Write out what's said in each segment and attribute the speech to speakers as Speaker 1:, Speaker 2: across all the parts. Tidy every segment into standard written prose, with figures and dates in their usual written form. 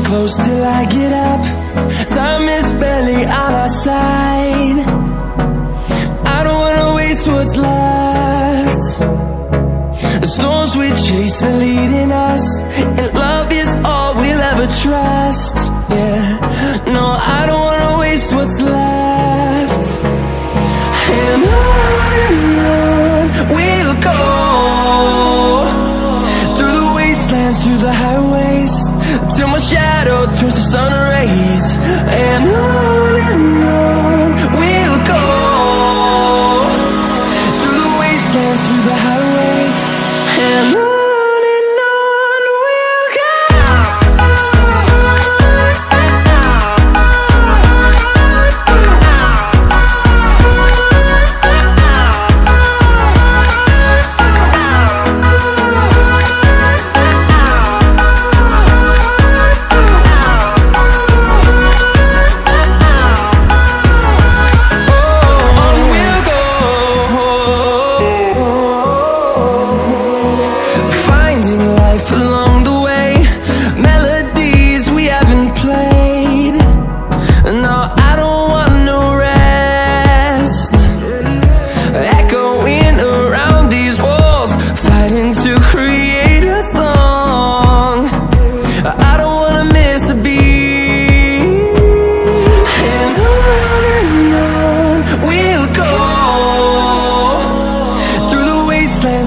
Speaker 1: close till I get up. Time is barely on our side. I don't wanna waste what's left. The storms we chase are leading us, and love is all we'll ever trust. Yeah, no, I don't wanna waste what's left. And on we'll go, through the wastelands, through the highways, till my shadow turns to sun rays. And on we'll go, through the wastelands, through the highways, and on we'll go.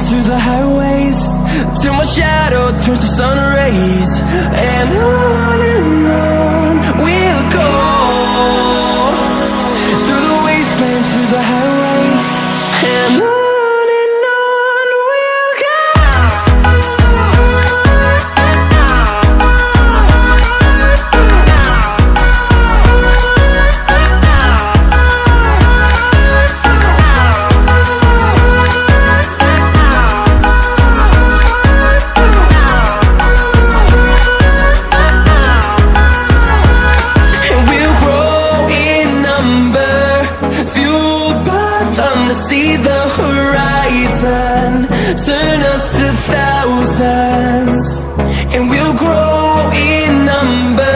Speaker 1: Through the highways, till my shadow turns to sun rays. And on we'll go, through the wastelands, through the highways, and on we'll go. See the horizon, turn us to thousands, and we'll grow in number.